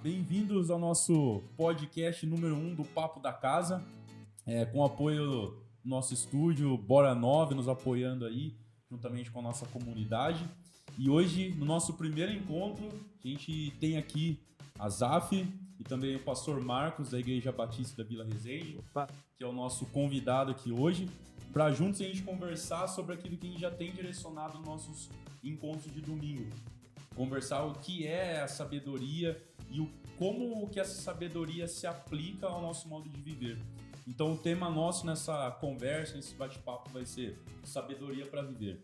Bem-vindos ao nosso podcast número 1 do Papo da Casa, com o apoio do nosso estúdio Bora 9, nos apoiando aí, juntamente com a nossa comunidade. E hoje, no nosso primeiro encontro, a gente tem aqui a Zaf e também o pastor Marcos, da Igreja Batista da Vila Resende, que é o nosso convidado aqui hoje, para juntos a gente conversar sobre aquilo que a gente já tem direcionado nos nossos encontros de domingo. Conversar o que é a sabedoria e como que essa sabedoria se aplica ao nosso modo de viver. Então o tema nosso nessa conversa, nesse bate-papo vai ser sabedoria para viver.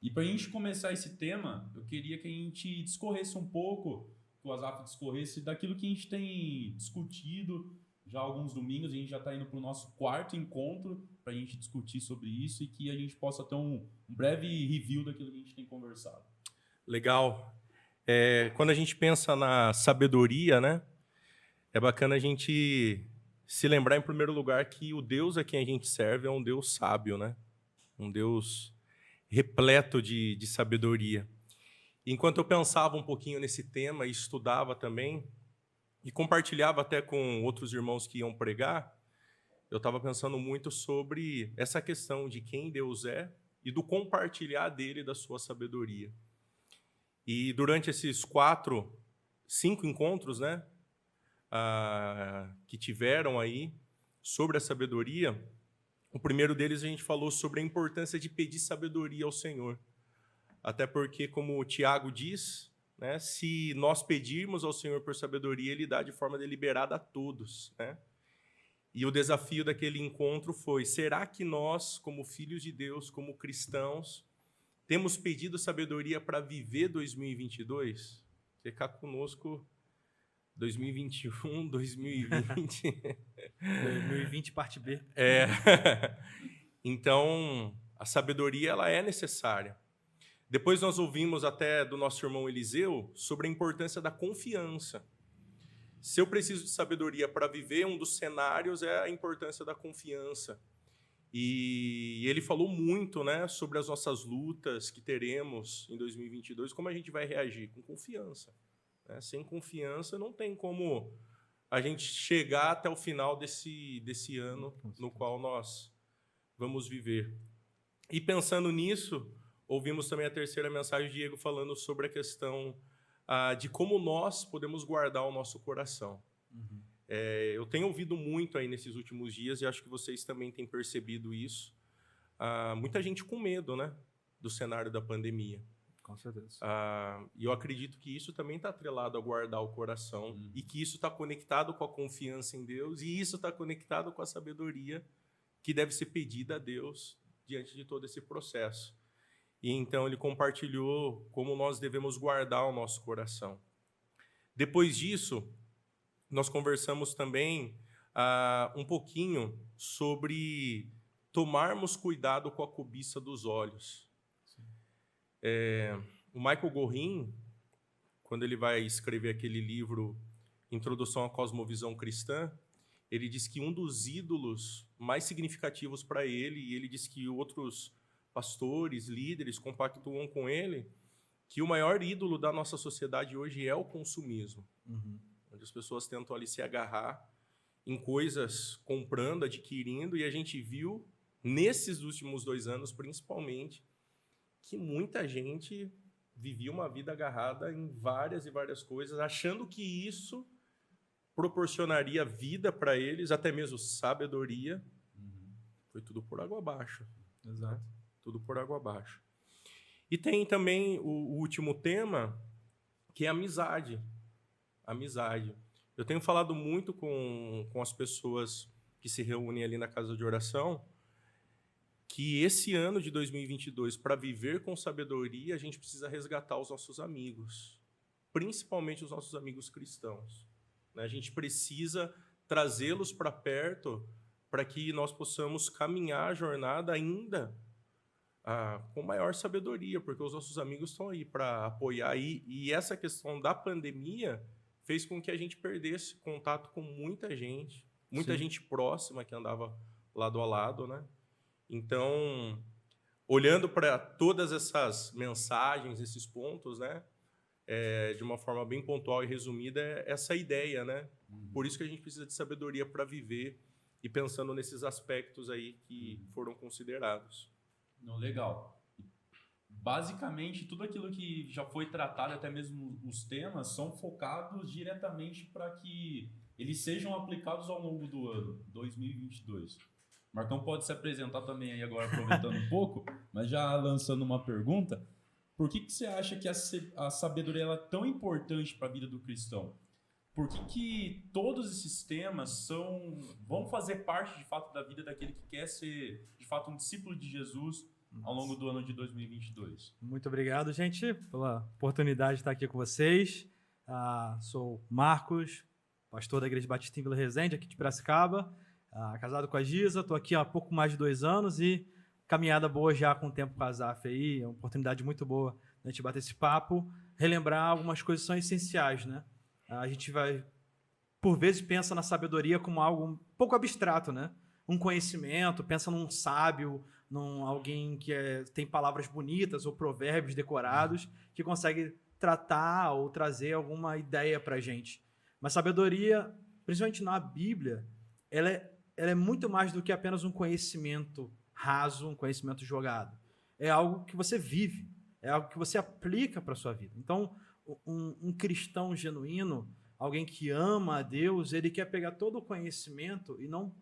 E para a gente começar esse tema, eu queria que a gente discorresse um pouco, que o Azaf discorresse daquilo que a gente tem discutido já há alguns domingos. A gente já está indo para o nosso quarto encontro para a gente discutir sobre isso e que a gente possa ter um breve review daquilo que a gente tem conversado. Legal. Quando a gente pensa na sabedoria, né, é bacana a gente se lembrar, em primeiro lugar, que o Deus a quem a gente serve é um Deus sábio, né? Um Deus repleto de sabedoria. Enquanto eu pensava um pouquinho nesse tema e estudava também, e compartilhava até com outros irmãos que iam pregar, eu estava pensando muito sobre essa questão de quem Deus é e do compartilhar dele, da sua sabedoria. E durante esses 5 encontros, né, que tiveram aí sobre a sabedoria, o primeiro deles a gente falou sobre a importância de pedir sabedoria ao Senhor. Até porque, como o Tiago diz, né, se nós pedirmos ao Senhor por sabedoria, Ele dá de forma deliberada a todos, né? E o desafio daquele encontro foi: será que nós, como filhos de Deus, como cristãos, temos pedido sabedoria para viver 2022? Ficar conosco 2021, 2020. 2020, parte B. Então, a sabedoria ela é necessária. Depois nós ouvimos até do nosso irmão Eliseu sobre a importância da confiança. Se eu preciso de sabedoria para viver, um dos cenários é a importância da confiança. E ele falou muito, né, sobre as nossas lutas que teremos em 2022, como a gente vai reagir? Com confiança. Né? Sem confiança não tem como a gente chegar até o final desse ano no qual nós vamos viver. E pensando nisso, ouvimos também a terceira mensagem de Diego falando sobre a questão de como nós podemos guardar o nosso coração. Uhum. Eu tenho ouvido muito aí nesses últimos dias, e acho que vocês também têm percebido isso, muita gente com medo, né, do cenário da pandemia. Com certeza. E eu acredito que isso também está atrelado a guardar o coração, e que isso está conectado com a confiança em Deus, e isso está conectado com a sabedoria que deve ser pedida a Deus diante de todo esse processo. E então ele compartilhou como nós devemos guardar o nosso coração. Depois disso, nós conversamos também um pouquinho sobre tomarmos cuidado com a cobiça dos olhos. O Michael Gorin, quando ele vai escrever aquele livro Introdução à Cosmovisão Cristã, ele diz que um dos ídolos mais significativos para ele, e ele diz que outros pastores, líderes compactuam com ele, que o maior ídolo da nossa sociedade hoje é o consumismo. Uhum. Onde as pessoas tentam ali se agarrar em coisas, comprando, adquirindo, e a gente viu, nesses últimos 2 anos, principalmente, que muita gente vivia uma vida agarrada em várias e várias coisas, achando que isso proporcionaria vida para eles, até mesmo sabedoria. Uhum. Foi tudo por água abaixo. Exato. Né? Tudo por água abaixo. E tem também o último tema, que é a amizade. Amizade. Eu tenho falado muito com as pessoas que se reúnem ali na casa de oração, que esse ano de 2022, para viver com sabedoria, a gente precisa resgatar os nossos amigos, principalmente os nossos amigos cristãos. A gente precisa trazê-los para perto para que nós possamos caminhar a jornada ainda com maior sabedoria, porque os nossos amigos estão aí para apoiar. E essa questão da pandemia fez com que a gente perdesse contato com muita gente, muita Sim. gente próxima que andava lado a lado, né? Então, olhando para todas essas mensagens, esses pontos, né? De uma forma bem pontual e resumida, é essa ideia, né? Por isso que a gente precisa de sabedoria para viver e pensando nesses aspectos aí que foram considerados. Não, legal. Basicamente, tudo aquilo que já foi tratado, até mesmo os temas, são focados diretamente para que eles sejam aplicados ao longo do ano 2022. Marcão pode se apresentar também aí agora, aproveitando um pouco, mas já lançando uma pergunta. Por que você acha que a sabedoria ela é tão importante para a vida do cristão? Por que todos esses temas vão fazer parte, de fato, da vida daquele que quer ser, de fato, um discípulo de Jesus ao longo do ano de 2022? Muito obrigado, gente, pela oportunidade de estar aqui com vocês. Sou Marcos, pastor da Igreja Batista em Vila Resende, aqui de Piracicaba, casado com a Giza, estou aqui há pouco mais de 2 anos e caminhada boa já com o tempo com a Zaf aí, é uma oportunidade muito boa a gente bater esse papo, relembrar algumas coisas que são essenciais, né? A gente vai, por vezes, pensa na sabedoria como algo um pouco abstrato, né? Um conhecimento, pensa num sábio, num alguém que tem palavras bonitas ou provérbios decorados que consegue tratar ou trazer alguma ideia para a gente. Mas sabedoria, principalmente na Bíblia, ela é muito mais do que apenas um conhecimento raso, um conhecimento jogado. É algo que você vive, é algo que você aplica para a sua vida. Então, um cristão genuíno, alguém que ama a Deus, ele quer pegar todo o conhecimento e não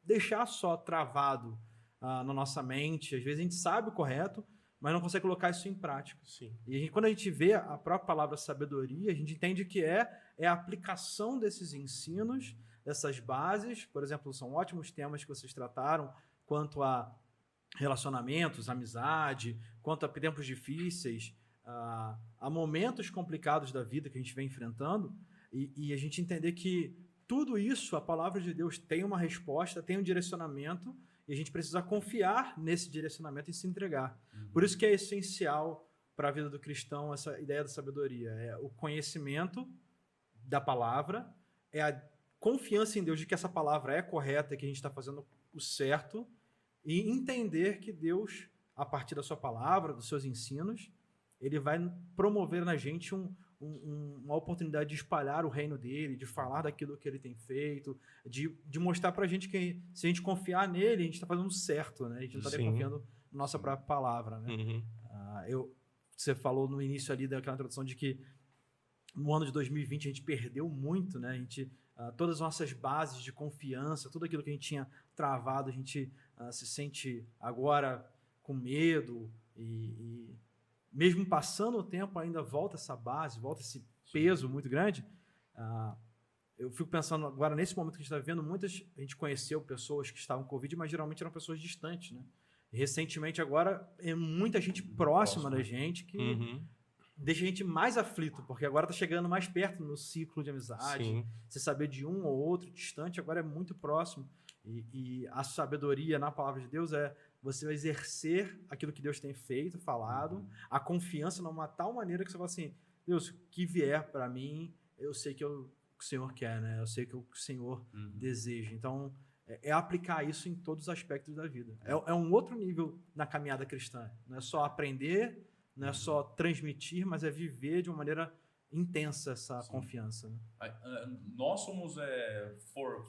deixar só travado na nossa mente. Às vezes a gente sabe o correto, mas não consegue colocar isso em prática. Sim. E quando a gente vê a própria palavra sabedoria, a gente entende que é a aplicação desses ensinos, dessas bases. Por exemplo, são ótimos temas que vocês trataram, quanto a relacionamentos, amizade, quanto a tempos difíceis, a momentos complicados da vida que a gente vem enfrentando, e a gente entender que tudo isso, a palavra de Deus tem uma resposta, tem um direcionamento, e a gente precisa confiar nesse direcionamento e se entregar. Por isso que é essencial para a vida do cristão essa ideia da sabedoria. É o conhecimento da palavra, é a confiança em Deus de que essa palavra é correta, que a gente está fazendo o certo, e entender que Deus, a partir da sua palavra, dos seus ensinos, ele vai promover na gente uma oportunidade de espalhar o reino dele, de falar daquilo que ele tem feito, de mostrar pra gente que se a gente confiar nele, a gente está fazendo certo, né? A gente não está confiando na nossa própria palavra, né? Você falou no início ali daquela introdução de que no ano de 2020 a gente perdeu muito, né? Todas as nossas bases de confiança, tudo aquilo que a gente tinha travado, a gente se sente agora com medo e mesmo passando o tempo ainda volta essa base, volta esse peso muito grande. Eu fico pensando agora, nesse momento que a gente está vivendo, a gente conheceu pessoas que estavam com Covid, mas geralmente eram pessoas distantes, né? E recentemente agora é muita gente próxima da gente que deixa a gente mais aflito, porque agora está chegando mais perto no ciclo de amizade. Sim. Você saber de um ou outro distante agora é muito próximo. E a sabedoria na palavra de Deus é você vai exercer aquilo que Deus tem feito, falado, a confiança numa tal maneira que você fala assim, Deus, o que vier para mim, eu sei que o Senhor quer, né? Eu sei que o Senhor deseja. Então, é aplicar isso em todos os aspectos da vida. É um outro nível na caminhada cristã. Não é só aprender, não é só transmitir, mas é viver de uma maneira intensa essa confiança. Né? Nós somos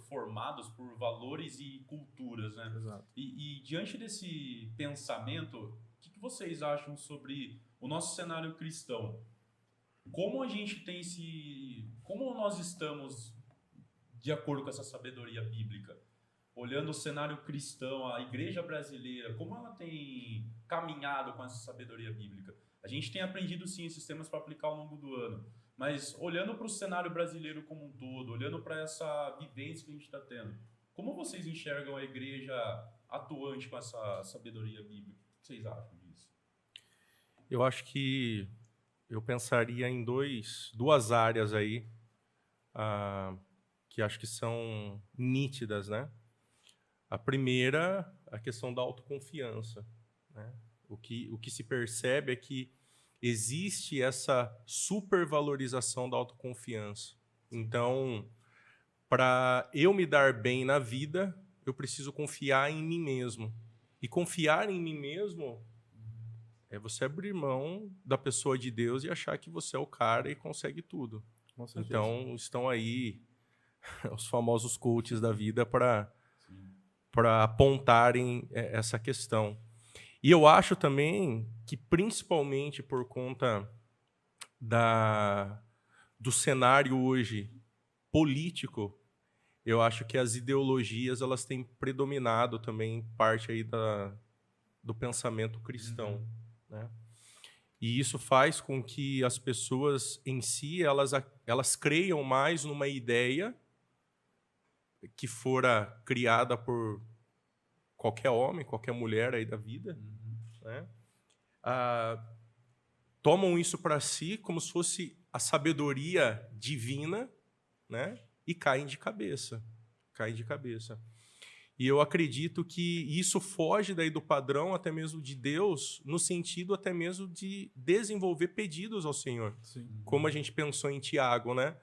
formados por valores e culturas, né? Exato. E diante desse pensamento, o que vocês acham sobre o nosso cenário cristão? Como a gente tem como nós estamos de acordo com essa sabedoria bíblica? Olhando o cenário cristão, a igreja brasileira, como ela tem caminhado com essa sabedoria bíblica? A gente tem aprendido, sim, esses temas para aplicar ao longo do ano, mas olhando para o cenário brasileiro como um todo, olhando para essa vivência que a gente está tendo, como vocês enxergam a igreja atuante com essa sabedoria bíblica? O que vocês acham disso? Eu acho que eu pensaria em duas áreas aí que acho que são nítidas, né? A primeira, a questão da autoconfiança, né? O que se percebe é que existe essa supervalorização da autoconfiança. Então, para eu me dar bem na vida, eu preciso confiar em mim mesmo. E confiar em mim mesmo é você abrir mão da pessoa de Deus e achar que você é o cara e consegue tudo. Com certeza. Então, estão aí os famosos coaches da vida para apontarem essa questão. E eu acho também que, principalmente por conta do cenário hoje político, eu acho que as ideologias elas têm predominado também parte aí do pensamento cristão, né? E isso faz com que as pessoas em si elas creiam mais numa ideia que fora criada por qualquer homem, qualquer mulher aí da vida, né? Tomam isso para si como se fosse a sabedoria divina, né? E caem de cabeça. E eu acredito que isso foge daí do padrão até mesmo de Deus, no sentido até mesmo de desenvolver pedidos ao Senhor. Sim. Como a gente pensou em Tiago, né?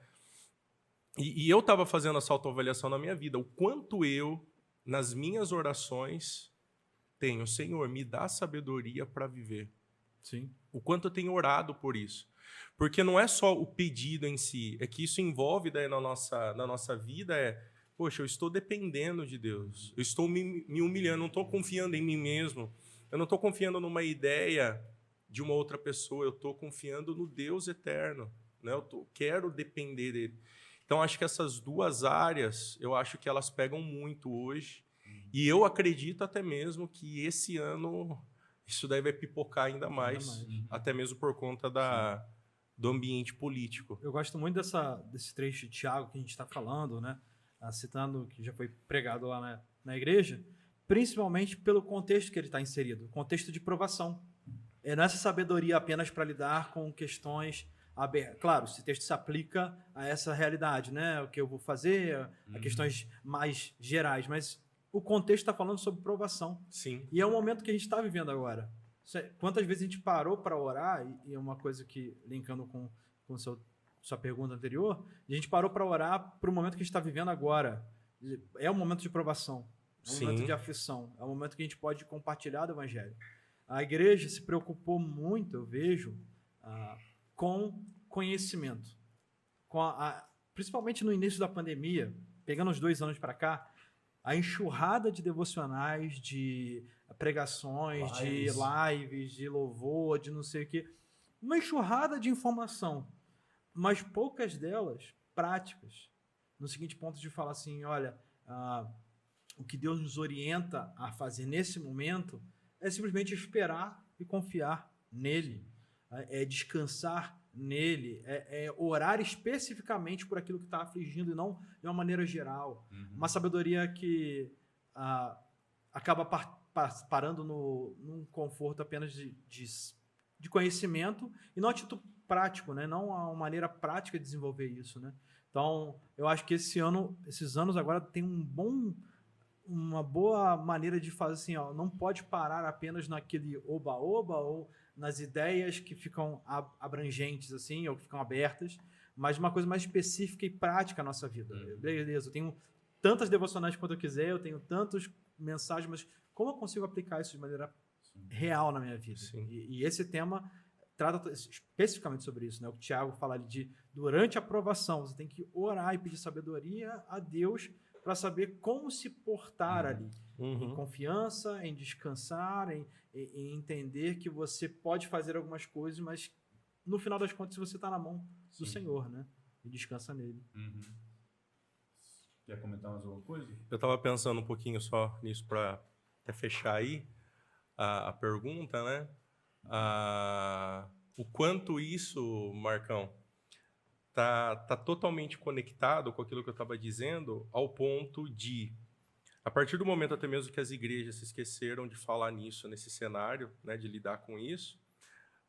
E eu estava fazendo essa autoavaliação na minha vida. O quanto eu, nas minhas orações, tenho, Senhor, me dá sabedoria para viver. Sim. O quanto eu tenho orado por isso. Porque não é só o pedido em si, é que isso envolve daí na nossa vida, poxa, eu estou dependendo de Deus, eu estou me humilhando, não estou confiando em mim mesmo, eu não estou confiando numa ideia de uma outra pessoa, eu estou confiando no Deus eterno, né? Quero depender dele. Então, acho que essas duas áreas, eu acho que elas pegam muito hoje, e eu acredito até mesmo que esse ano isso daí vai pipocar ainda mais. Até mesmo por conta do ambiente político. Eu gosto muito desse trecho de Tiago que a gente está falando, né? Citando que já foi pregado lá na igreja, principalmente pelo contexto que ele está inserido, o contexto de provação. Não é essa sabedoria apenas para lidar com questões abertas. Claro, esse texto se aplica a essa realidade, né? O que eu vou fazer, a questões mais gerais, mas o contexto está falando sobre provação. Sim. E é o momento que a gente está vivendo agora. Quantas vezes a gente parou para orar, e é uma coisa que, linkando com sua pergunta anterior, a gente parou para orar para o momento que a gente está vivendo agora. É um momento de provação, é um momento de aflição, é um momento que a gente pode compartilhar do Evangelho. A igreja se preocupou muito, eu vejo, com conhecimento. Principalmente no início da pandemia, pegando os 2 anos para cá, a enxurrada de devocionais, de pregações, de lives, de louvor, de não sei o quê. Uma enxurrada de informação, mas poucas delas práticas. No seguinte ponto de falar assim, olha, o que Deus nos orienta a fazer nesse momento é simplesmente esperar e confiar nele, é descansar nele, é orar especificamente por aquilo que está afligindo e não de uma maneira geral. Uma sabedoria que acaba parando num conforto apenas de conhecimento e não atitude prático, né? Não uma maneira prática de desenvolver isso, né? Então, eu acho que esses anos agora tem uma boa maneira de fazer assim, ó, não pode parar apenas naquele oba-oba ou nas ideias que ficam abrangentes assim, ou que ficam abertas, mas uma coisa mais específica e prática na nossa vida. Beleza, eu tenho tantas devocionais quanto eu quiser, eu tenho tantas mensagens, mas como eu consigo aplicar isso de maneira real na minha vida? E esse tema trata especificamente sobre isso, né? O Tiago fala ali de, durante a provação, você tem que orar e pedir sabedoria a Deus para saber como se portar ali. Em confiança, em descansar, em entender que você pode fazer algumas coisas, mas no final das contas você está na mão do Senhor, né? E descansa nele. Quer comentar mais alguma coisa? Eu estava pensando um pouquinho só nisso para até fechar aí a pergunta, né? O quanto isso, Marcão, tá totalmente conectado com aquilo que eu estava dizendo, ao ponto de, a partir do momento até mesmo que as igrejas se esqueceram de falar nisso, nesse cenário, né, de lidar com isso,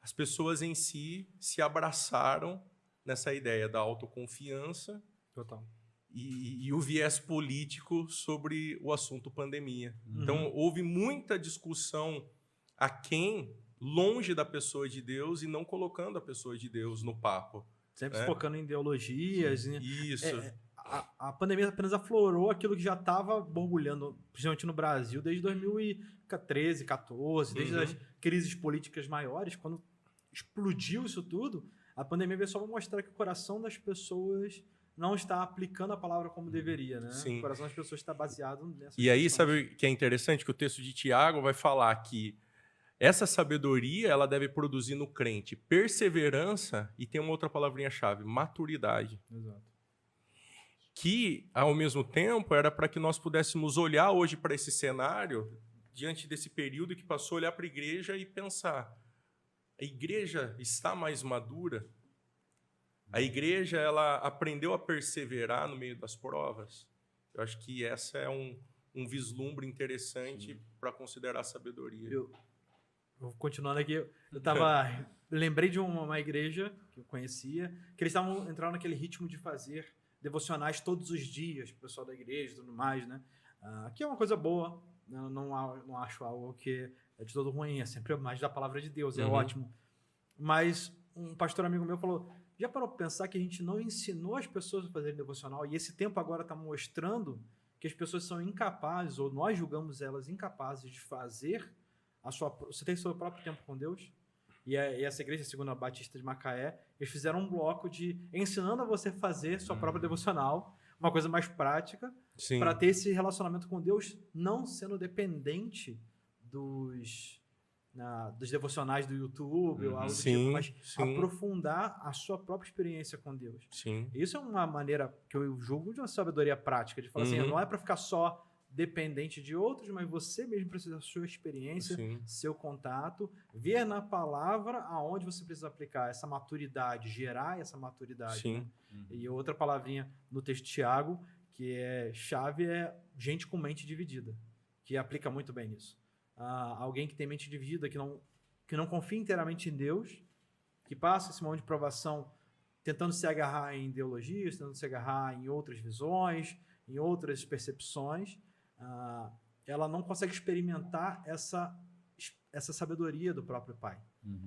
as pessoas em si se abraçaram nessa ideia da autoconfiança. Total. E o viés político sobre o assunto pandemia. Então, houve muita discussão longe da pessoa de Deus e não colocando a pessoa de Deus no papo. Sempre focando em ideologias. Isso. a pandemia apenas aflorou aquilo que já estava borbulhando, principalmente no Brasil, desde 2013, 2014, desde as crises políticas maiores, quando explodiu isso tudo, a pandemia veio só para mostrar que o coração das pessoas não está aplicando a palavra como deveria, né? Sim. O coração das pessoas está baseado nessas E aí, questões. sabe o que é interessante? Que o texto de Tiago vai falar que essa sabedoria ela deve produzir no crente perseverança e tem uma outra palavrinha-chave, maturidade. Exato. Que, ao mesmo tempo, era para que nós pudéssemos olhar hoje para esse cenário, diante desse período que passou, olhar para a igreja e pensar, a igreja está mais madura? A igreja ela aprendeu a perseverar no meio das provas? Eu acho que essa é um vislumbre interessante para considerar a sabedoria. Eu continuando aqui, lembrei de uma igreja que eu conhecia, que eles estavam entrando naquele ritmo de fazer devocionais todos os dias, o pessoal da igreja e tudo mais, né? Que é uma coisa boa, não acho algo que é de todo ruim, é sempre mais da palavra de Deus, é ótimo. Mas um pastor amigo meu falou, já parou para pensar que a gente não ensinou as pessoas a fazerem devocional e esse tempo agora está mostrando que as pessoas são incapazes, ou nós julgamos elas incapazes de fazer você tem seu próprio tempo com Deus? E essa igreja, segundo a Batista de Macaé, eles fizeram um bloco de ensinando a você fazer sua própria devocional, uma coisa mais prática, para ter esse relacionamento com Deus, não sendo dependente dos devocionais do YouTube ou algo do tipo, mas aprofundar a sua própria experiência com Deus. Sim. Isso é uma maneira que eu julgo de uma sabedoria prática, de falar assim, não é para ficar só dependente de outros, mas você mesmo precisa da sua experiência, seu contato, ver na palavra aonde você precisa aplicar essa maturidade, gerar essa maturidade. Né? E outra palavrinha no texto de Tiago, que é chave, é gente com mente dividida, que aplica muito bem nisso. Alguém que tem mente dividida, que não confia inteiramente em Deus, que passa esse momento de provação tentando se agarrar em ideologias, tentando se agarrar em outras visões, em outras percepções, ela não consegue experimentar essa sabedoria do próprio Pai.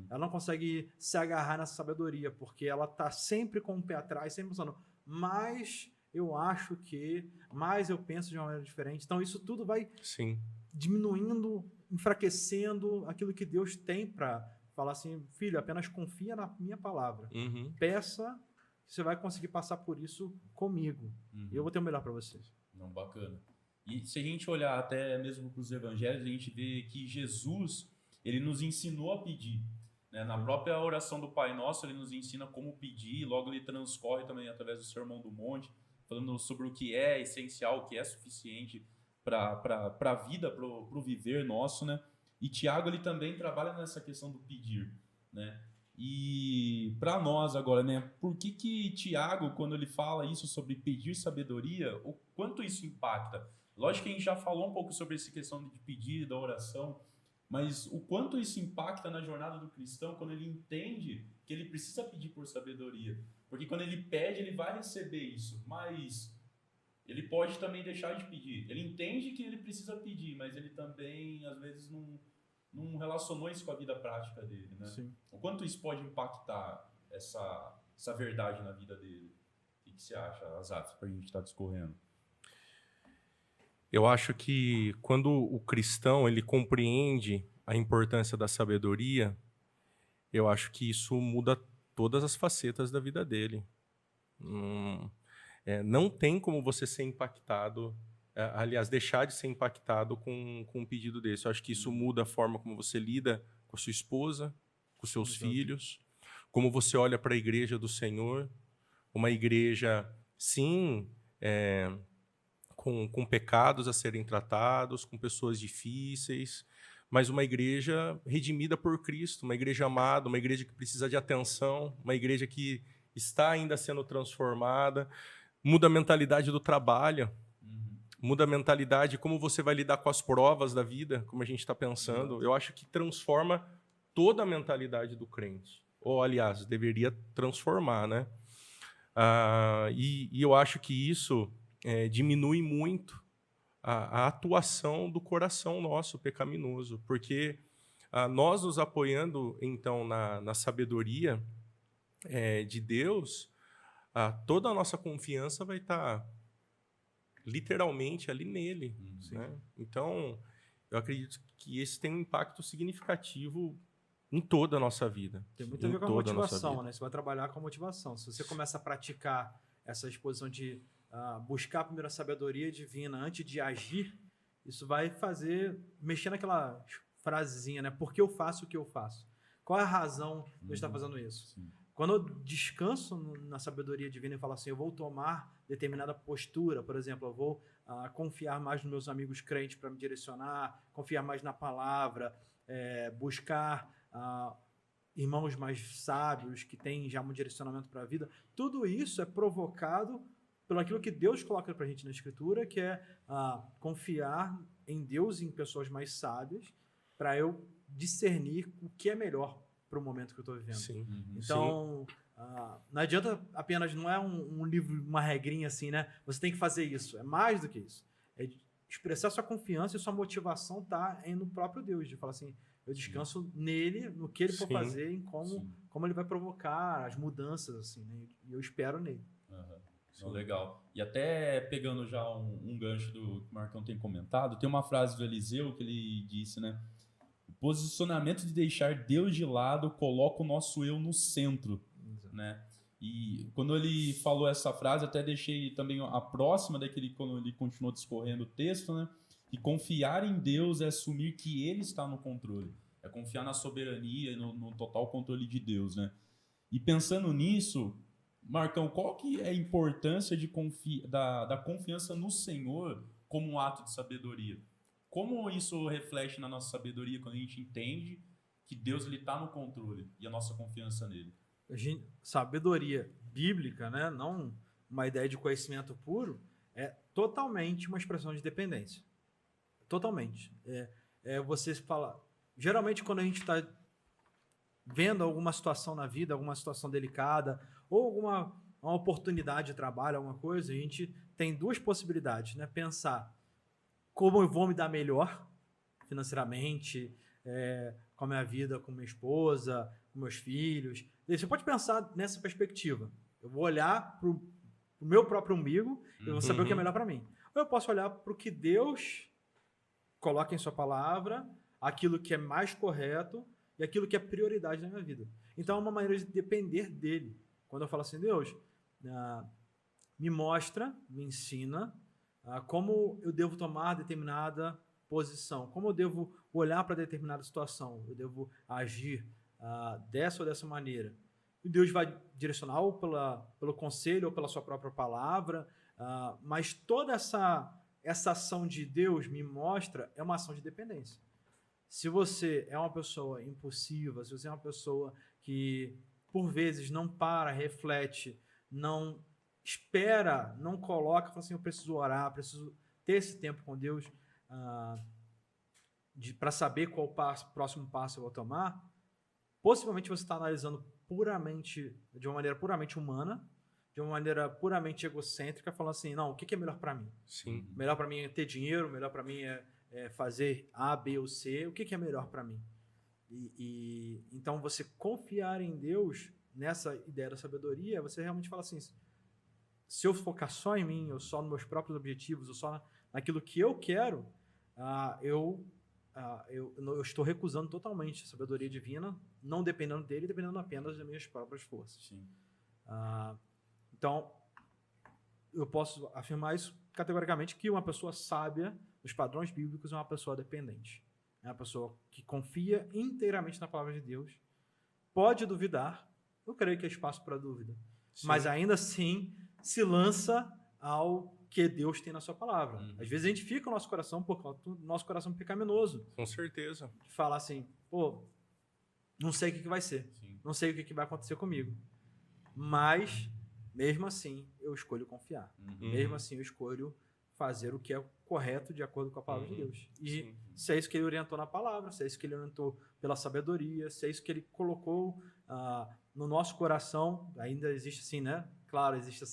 Ela não consegue se agarrar nessa sabedoria, porque ela está sempre com o pé atrás, sempre pensando, mas eu acho que, mas eu penso de uma maneira diferente. Então, isso tudo vai diminuindo, enfraquecendo aquilo que Deus tem para falar assim, filho, apenas confia na minha palavra. Peça, você vai conseguir passar por isso comigo. E eu vou ter o melhor para vocês. Não, bacana. E se a gente olhar até mesmo para os evangelhos, a gente vê que Jesus, ele nos ensinou a pedir. Né? Na própria oração do Pai Nosso, ele nos ensina como pedir, logo ele transcorre também através do Sermão do Monte, falando sobre o que é essencial, o que é suficiente para a vida, para o viver nosso. Né? E Tiago, ele também trabalha nessa questão do pedir. Né? E para nós agora, né? Por que Tiago, quando ele fala isso sobre pedir sabedoria, o quanto isso impacta? Lógico que a gente já falou um pouco sobre essa questão de pedir, da oração, mas o quanto isso impacta na jornada do cristão quando ele entende que ele precisa pedir por sabedoria. Porque quando ele pede, ele vai receber isso, mas ele pode também deixar de pedir. Ele entende que ele precisa pedir, mas ele também, às vezes, não relacionou isso com a vida prática dele. Né? O quanto isso pode impactar essa verdade na vida dele? O que você acha, Azaf, para a gente estar discorrendo? Eu acho que quando o cristão ele compreende a importância da sabedoria, eu acho que isso muda todas as facetas da vida dele. Não tem como você ser impactado, aliás, deixar de ser impactado com um pedido desse. Eu acho que isso muda a forma como você lida com a sua esposa, com os seus filhos, como você olha para a igreja do Senhor, uma igreja, sim, com pecados a serem tratados, com pessoas difíceis, mas uma igreja redimida por Cristo, uma igreja amada, uma igreja que precisa de atenção, uma igreja que está ainda sendo transformada. Muda a mentalidade do trabalho, muda a mentalidade como você vai lidar com as provas da vida, como a gente está pensando. Eu acho que transforma toda a mentalidade do crente. Ou, aliás, deveria transformar, né? E eu acho que isso diminui muito a atuação do coração nosso pecaminoso, porque nós nos apoiando, então, na sabedoria de Deus, toda a nossa confiança vai estar literalmente ali nele. Uhum. Né? Então, eu acredito que esse tem um impacto significativo em toda a nossa vida. Tem muito a Em ver com a toda nossa motivação, vida. né? Você vai trabalhar com a motivação. Se você começa a praticar essa exposição de buscar primeiro a sabedoria divina antes de agir, isso vai mexer naquela frasezinha, né? Por que eu faço o que eu faço? Qual é a razão de eu estar fazendo isso? Sim. Quando eu descanso na sabedoria divina e falo assim, eu vou tomar determinada postura, por exemplo, eu vou confiar mais nos meus amigos crentes para me direcionar, confiar mais na palavra, buscar irmãos mais sábios que têm já um direcionamento para a vida. Tudo isso é provocado pelo aquilo que Deus coloca para a gente na Escritura, que é confiar em Deus e em pessoas mais sábias para eu discernir o que é melhor para o momento que eu estou vivendo. Sim. Uhum. Então, não adianta apenas, não é um livro, uma regrinha assim, né? Você tem que fazer isso. É mais do que isso. É expressar sua confiança e sua motivação está no próprio Deus. De falar assim, eu descanso nele, no que ele for Sim. fazer, em como ele vai provocar as mudanças, assim, né? E eu espero nele. Aham. Então, legal. E até pegando já um gancho do que o Marcão tem comentado, tem uma frase do Eliseu que ele disse, né? O posicionamento de deixar Deus de lado coloca o nosso eu no centro, né? E quando ele falou essa frase, até deixei também a próxima daquele, quando ele continuou discorrendo o texto, né? E confiar em Deus é assumir que Ele está no controle. É confiar na soberania e no total controle de Deus, né? E pensando nisso, Marcão, qual que é a importância da confiança no Senhor como um ato de sabedoria? Como isso reflete na nossa sabedoria quando a gente entende que Deus está no controle e a nossa confiança nele? Sabedoria bíblica, né? Não uma ideia de conhecimento puro, é totalmente uma expressão de dependência. Totalmente. Você fala... Geralmente, quando a gente está vendo alguma situação na vida, alguma situação delicada, ou uma oportunidade de trabalho, alguma coisa, a gente tem duas possibilidades, né? Pensar como eu vou me dar melhor financeiramente, com a minha vida, com minha esposa, com meus filhos. E você pode pensar nessa perspectiva. Eu vou olhar para o meu próprio umbigo e eu vou saber o que é melhor para mim. Ou eu posso olhar para o que Deus coloca em sua palavra, aquilo que é mais correto e aquilo que é prioridade na minha vida. Então, é uma maneira de depender dele. Quando eu falo assim, Deus, me mostra, me ensina como eu devo tomar determinada posição, como eu devo olhar para determinada situação, eu devo agir dessa ou dessa maneira. E Deus vai direcionar ou pelo conselho ou pela sua própria palavra, mas toda essa ação de Deus me mostra é uma ação de dependência. Se você é uma pessoa impulsiva, se você é uma pessoa que, por vezes, não para, reflete, não espera, não coloca, fala assim, eu preciso orar, preciso ter esse tempo com Deus para saber qual próximo passo eu vou tomar, possivelmente você está analisando de uma maneira puramente humana, de uma maneira puramente egocêntrica, falando assim, não, o que é melhor para mim? Sim. Melhor para mim é ter dinheiro, melhor para mim é fazer A, B ou C, o que é melhor para mim? Então, você confiar em Deus, nessa ideia da sabedoria, você realmente fala assim, se eu focar só em mim, ou só nos meus próprios objetivos, ou só naquilo que eu quero, eu estou recusando totalmente a sabedoria divina, não dependendo dele, dependendo apenas das minhas próprias forças. Sim. Então, eu posso afirmar isso categoricamente, que uma pessoa sábia, nos padrões bíblicos, é uma pessoa dependente. É uma pessoa que confia inteiramente na palavra de Deus. Pode duvidar, eu creio que há espaço para dúvida, mas ainda assim se lança ao que Deus tem na sua palavra. Às vezes a gente fica no nosso coração por conta do nosso coração pecaminoso. Com certeza. De falar assim, não sei o que vai ser. Sim. Não sei o que vai acontecer comigo. Mas, mesmo assim, eu escolho confiar. Mesmo assim, eu escolho fazer o que é correto de acordo com a palavra de Deus. E se é isso que ele orientou na palavra, se é isso que ele orientou pela sabedoria, se é isso que ele colocou no nosso coração, ainda existe assim, né? Claro, existe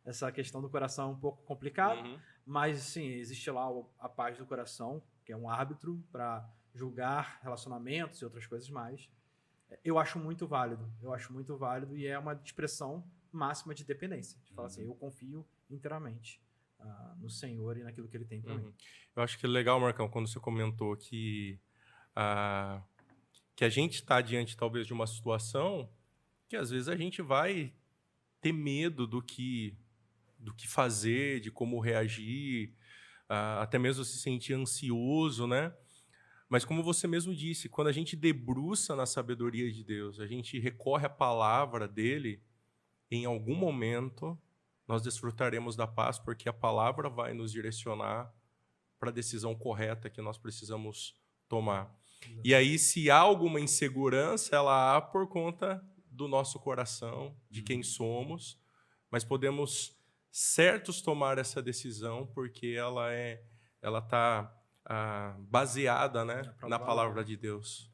essa questão do coração um pouco complicada, mas sim, existe lá a paz do coração, que é um árbitro para julgar relacionamentos e outras coisas mais. Eu acho muito válido e é uma expressão máxima de dependência, de falar assim, eu confio inteiramente no Senhor e naquilo que Ele tem para mim. Eu acho que é legal, Marcão, quando você comentou que a gente está diante, talvez, de uma situação que, às vezes, a gente vai ter medo do que fazer, de como reagir, até mesmo se sentir ansioso, né? Mas como você mesmo disse, quando a gente debruça na sabedoria de Deus, a gente recorre à palavra dele, em algum momento nós desfrutaremos da paz, porque a palavra vai nos direcionar para a decisão correta que nós precisamos tomar. E aí, se há alguma insegurança, ela há por conta do nosso coração, de quem somos, mas podemos certos tomar essa decisão porque ela está baseada, né, na palavra de Deus.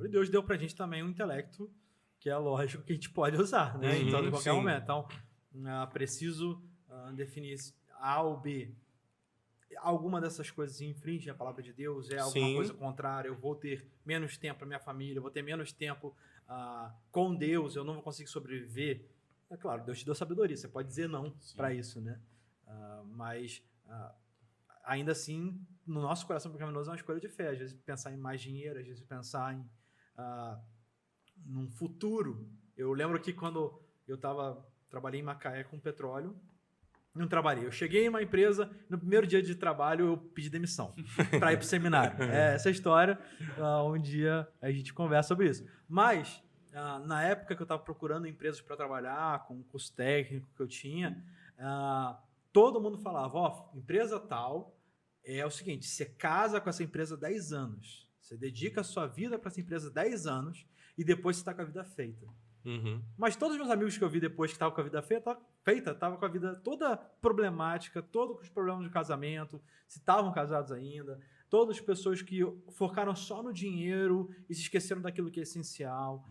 E Deus deu para a gente também um intelecto que é lógico que a gente pode usar, né? Então, em qualquer momento. Então, preciso definir A ou B. Alguma dessas coisas infringe a palavra de Deus? É alguma coisa contrária? Eu vou ter menos tempo para minha família, eu vou ter menos tempo com Deus, eu não vou conseguir sobreviver. É claro, Deus te deu sabedoria, você pode dizer não para isso, né? Mas, ainda assim, no nosso coração pecaminoso é uma escolha de fé. Às vezes pensar em mais dinheiro, às vezes pensar em num futuro. Eu lembro que quando eu trabalhei em Macaé com petróleo, não trabalhei. Eu cheguei em uma empresa, no primeiro dia de trabalho eu pedi demissão para ir para o seminário. Essa história, um dia a gente conversa sobre isso. Mas, na época que eu estava procurando empresas para trabalhar, com o curso técnico que eu tinha, todo mundo falava, empresa tal, é o seguinte, você casa com essa empresa 10 anos, você dedica a sua vida para essa empresa 10 anos e depois você está com a vida feita. Mas todos os meus amigos que eu vi depois que estavam com a vida feita, estavam com a vida toda problemática, todos os problemas de casamento, se estavam casados ainda, todas as pessoas que focaram só no dinheiro e se esqueceram daquilo que é essencial.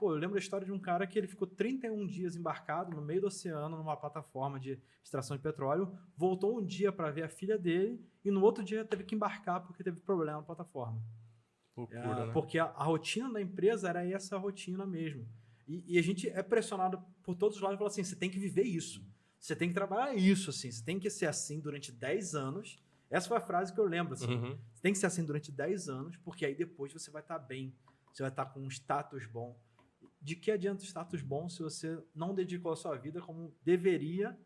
Eu lembro da história de um cara que ele ficou 31 dias embarcado no meio do oceano, numa plataforma de extração de petróleo, voltou um dia para ver a filha dele e no outro dia teve que embarcar porque teve problema na plataforma. Loucura, né? Porque a rotina da empresa era essa rotina mesmo. E a gente é pressionado por todos os lados e fala assim, você tem que viver isso. Você tem que trabalhar isso, assim. Você tem que ser assim durante 10 anos. Essa foi a frase que eu lembro, assim. Você tem que ser assim durante 10 anos, porque aí depois você vai estar bem. Você vai estar com um status bom. De que adianta status bom se você não dedicou a sua vida como deveria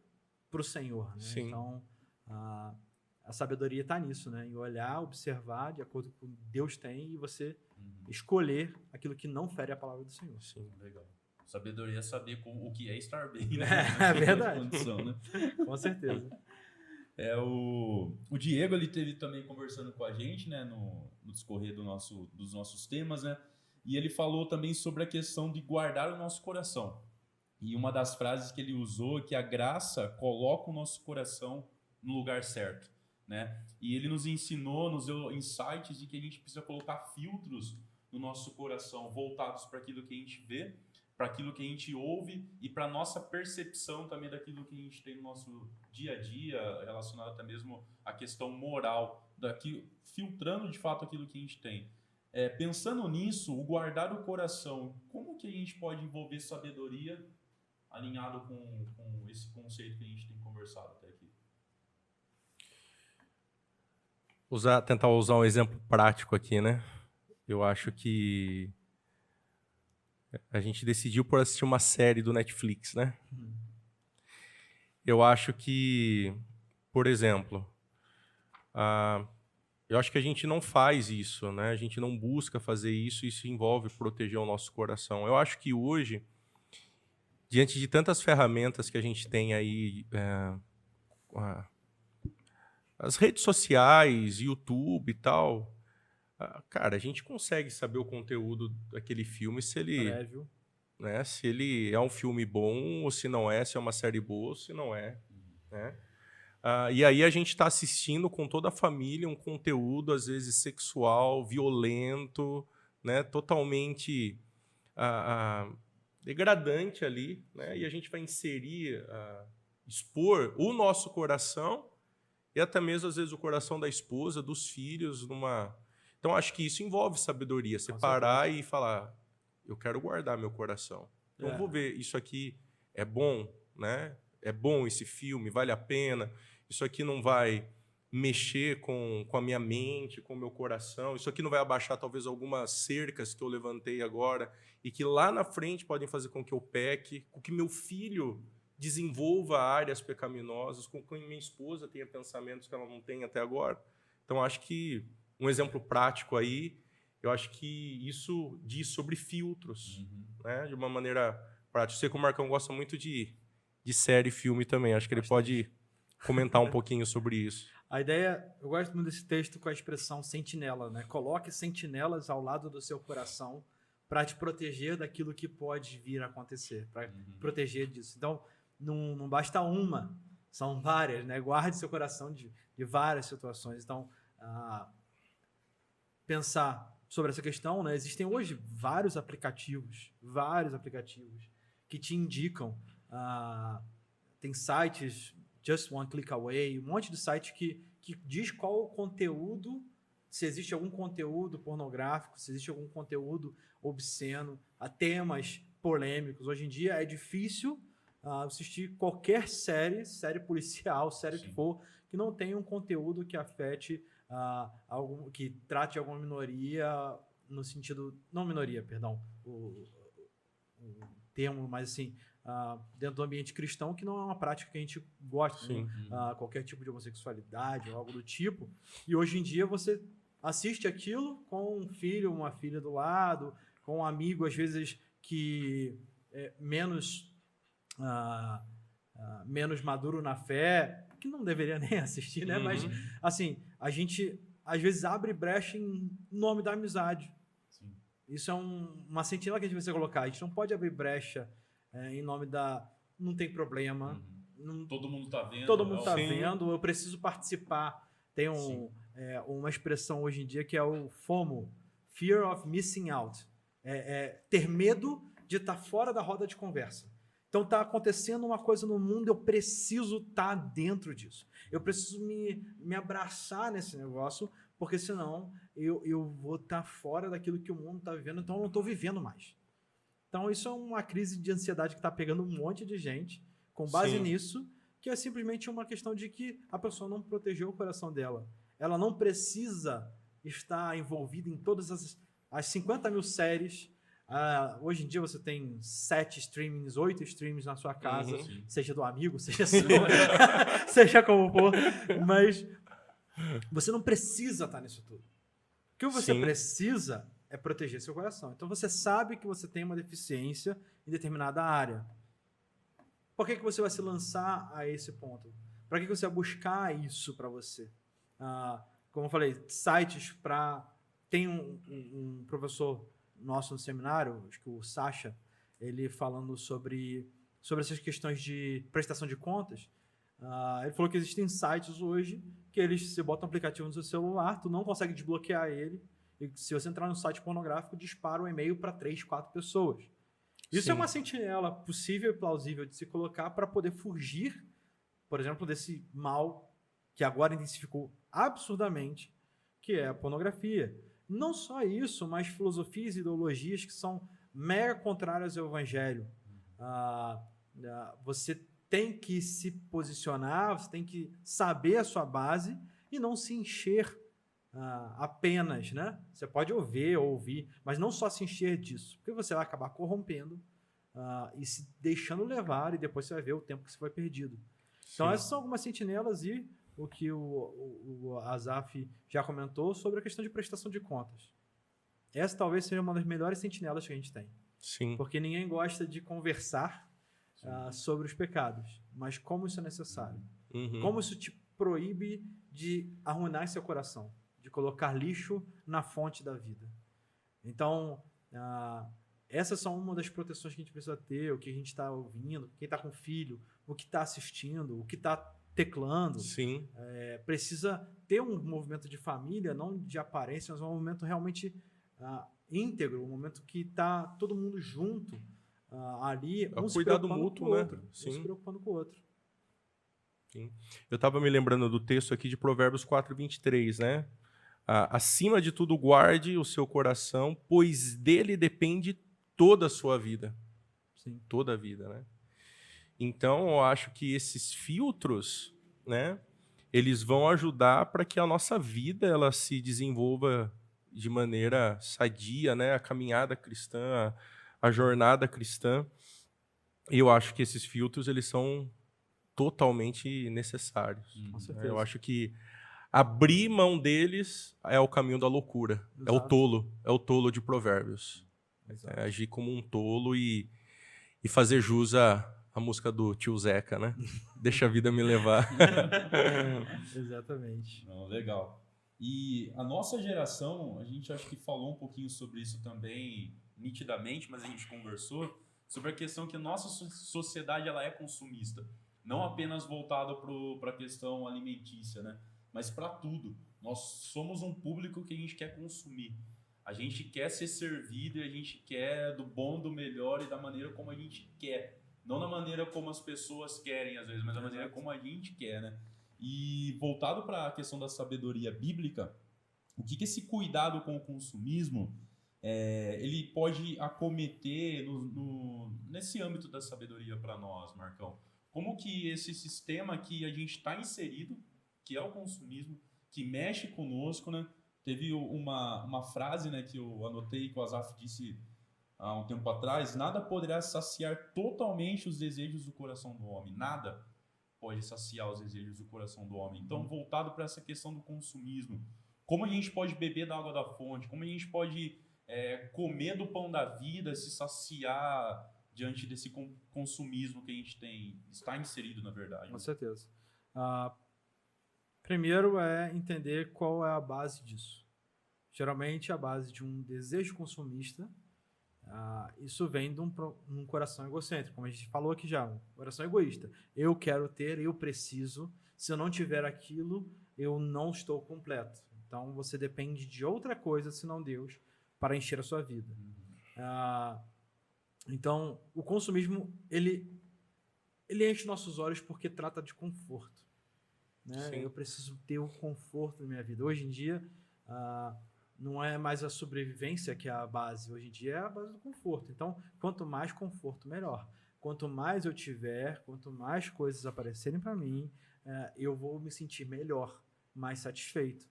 para o Senhor, né? Então, a sabedoria está nisso, né? Em olhar, observar de acordo com o que Deus tem e você escolher aquilo que não fere a palavra do Senhor. Legal. Sabedoria é saber o que é estar bem, né? É verdade. Condição, né? Com certeza. O Diego, ele teve também conversando com a gente, né, no discorrer dos nossos temas, né? E ele falou também sobre a questão de guardar o nosso coração. E uma das frases que ele usou é que a graça coloca o nosso coração no lugar certo, né? E ele nos ensinou, nos deu insights de que a gente precisa colocar filtros no nosso coração voltados para aquilo que a gente vê, para aquilo que a gente ouve e para a nossa percepção também daquilo que a gente tem no nosso dia a dia, relacionado até mesmo à questão moral, filtrando de fato aquilo que a gente tem. Pensando nisso, o guardar o coração, como que a gente pode envolver sabedoria alinhado com esse conceito que a gente tem conversado até aqui? Tentar usar um exemplo prático aqui, né? Eu acho que a gente decidiu por assistir uma série do Netflix, né? Eu acho que, por exemplo, eu acho que a gente não faz isso, né? A gente não busca fazer isso, isso envolve proteger o nosso coração. Eu acho que hoje, diante de tantas ferramentas que a gente tem aí, as redes sociais, YouTube e tal, cara, a gente consegue saber o conteúdo daquele filme se ele é um filme bom ou se não é, se é uma série boa ou se não é, né? E aí a gente está assistindo com toda a família um conteúdo, às vezes, sexual, violento, né? Totalmente degradante ali, né? E a gente vai inserir, expor o nosso coração e até mesmo, às vezes, o coração da esposa, dos filhos, Então, acho que isso envolve sabedoria. Você parar e falar, eu quero guardar meu coração. Então, eu vou ver, isso aqui é bom, né? É bom esse filme, vale a pena. isso aqui não vai mexer com a minha mente, com o meu coração, isso aqui não vai abaixar talvez algumas cercas que eu levantei agora e que lá na frente podem fazer com que eu peque, com que meu filho desenvolva áreas pecaminosas, com que minha esposa tenha pensamentos que ela não tem até agora. Então, acho que um exemplo prático aí, eu acho que isso diz sobre filtros, né? De uma maneira prática. Eu sei que o Marcão gosta muito de série e filme também, acho que ele pode comentar um pouquinho sobre isso. A ideia, eu gosto muito desse texto com a expressão sentinela, né? Coloque sentinelas ao lado do seu coração para te proteger daquilo que pode vir a acontecer, para proteger disso. Então, não basta uma, são várias, né? Guarde seu coração de várias situações. Então, pensar sobre essa questão, né? Existem hoje vários aplicativos que te indicam, tem sites Just One Click Away, um monte de site que diz qual o conteúdo, se existe algum conteúdo pornográfico, se existe algum conteúdo obsceno, a temas polêmicos. Hoje em dia é difícil assistir qualquer série policial, série que for, que não tenha um conteúdo que afete, que trate alguma minoria, no sentido, não minoria, perdão, o termo, mas assim, dentro do ambiente cristão, que não é uma prática que a gente gosta, né? Qualquer tipo de homossexualidade ou algo do tipo. E hoje em dia você assiste aquilo com um filho, uma filha do lado, com um amigo, às vezes, que é menos maduro na fé, que não deveria nem assistir, né? Mas, assim, a gente, às vezes, abre brecha em nome da amizade. Sim. Isso é uma sentinela que a gente precisa colocar. A gente não pode abrir brecha em nome da... Não tem problema. Todo mundo está vendo. Todo mundo está vendo. Eu preciso participar. Tem uma expressão hoje em dia que é o FOMO. Fear of Missing Out. Ter medo de estar fora da roda de conversa. Então está acontecendo uma coisa no mundo, eu preciso estar dentro disso. Eu preciso me abraçar nesse negócio, porque senão eu vou estar fora daquilo que o mundo está vivendo, então eu não estou vivendo mais. Então isso é uma crise de ansiedade que está pegando um monte de gente, com base nisso, que é simplesmente uma questão de que a pessoa não protegeu o coração dela. Ela não precisa estar envolvida em todas as 50 mil séries. Hoje em dia você tem 7 streamings, 8 streamings na sua casa, seja do amigo, seja seu, seja como for, mas você não precisa estar nisso tudo. O que você precisa é proteger seu coração. Então você sabe que você tem uma deficiência em determinada área. Por que você vai se lançar a esse ponto? Para que você vai buscar isso para você? Como eu falei, sites para... Tem um professor nosso no seminário, acho que o Sasha, ele falando sobre essas questões de prestação de contas, ele falou que existem sites hoje que eles se botam um aplicativo no seu celular, tu não consegue desbloquear ele, e se você entrar no site pornográfico, dispara um e-mail para 3, 4 pessoas. Isso é uma sentinela possível e plausível de se colocar para poder fugir, por exemplo, desse mal que agora intensificou absurdamente, que é a pornografia. Não só isso, mas filosofias e ideologias que são mega contrárias ao evangelho. Você tem que se posicionar, você tem que saber a sua base e não se encher apenas, né? Você pode ouvir, mas não só se encher disso, porque você vai acabar corrompendo e se deixando levar, e depois você vai ver o tempo que você foi perdido. Então essas são algumas sentinelas e o que o Asaf já comentou sobre a questão de prestação de contas. Essa talvez seja uma das melhores sentinelas que a gente tem. Sim. Porque ninguém gosta de conversar sobre os pecados, mas como isso é necessário. Como isso te proíbe de arruinar seu coração, de colocar lixo na fonte da vida. Então, essas são uma das proteções que a gente precisa ter, o que a gente está ouvindo, quem está com filho, o que está assistindo, o que está teclando. Sim. Precisa ter um movimento de família, não de aparência, mas um movimento realmente íntegro, um momento que está todo mundo junto ali, um se cuidado preocupando mútuo, com o né? outro, um se preocupando com o outro. Sim. Eu estava me lembrando do texto aqui de Provérbios 4:23, né? Acima de tudo, guarde o seu coração, pois dele depende toda a sua vida. Sim. Toda a vida, né? Então, eu acho que esses filtros, né, eles vão ajudar para que a nossa vida ela se desenvolva de maneira sadia, né? A caminhada cristã, a jornada cristã. E eu acho que esses filtros eles são totalmente necessários. Com Né? certeza. Eu acho que abrir mão deles é o caminho da loucura. É o tolo de Provérbios. Exato. É agir como um tolo e fazer jus à música do tio Zeca, né? Deixa a vida me levar. Exatamente. Não, legal. E a nossa geração, a gente acho que falou um pouquinho sobre isso também nitidamente, mas a gente conversou sobre a questão que a nossa sociedade ela é consumista, não apenas voltada para a questão alimentícia, né? Mas para tudo. Nós somos um público que a gente quer consumir. A gente quer ser servido e a gente quer do bom, do melhor e da maneira como a gente quer. Não da maneira como as pessoas querem, às vezes, mas da maneira como a gente quer, né? E voltado para a questão da sabedoria bíblica, o que esse cuidado com o consumismo ele pode acometer nesse âmbito da sabedoria para nós, Marcão? Como que esse sistema que a gente está inserido, que é o consumismo, que mexe conosco, né? Teve uma frase, né, que eu anotei que o Asaf disse há um tempo atrás: nada poderá saciar totalmente os desejos do coração do homem. Nada pode saciar os desejos do coração do homem. Então, voltado para essa questão do consumismo, como a gente pode beber da água da fonte, como a gente pode comer do pão da vida, se saciar diante desse consumismo que a gente está inserido, na verdade. Com certeza. Primeiro é entender qual é a base disso. Geralmente, a base de um desejo consumista, isso vem de um coração egocêntrico, como a gente falou aqui já, um coração egoísta. Eu quero ter, eu preciso. Se eu não tiver aquilo, eu não estou completo. Então, você depende de outra coisa, senão Deus, para encher a sua vida. Então, o consumismo, ele enche nossos olhos porque trata de conforto. Né? Eu preciso ter o conforto na minha vida. Hoje em dia, não é mais a sobrevivência que é a base. Hoje em dia é a base do conforto. Então, quanto mais conforto, melhor. Quanto mais eu tiver, quanto mais coisas aparecerem para mim, eu vou me sentir melhor, mais satisfeito.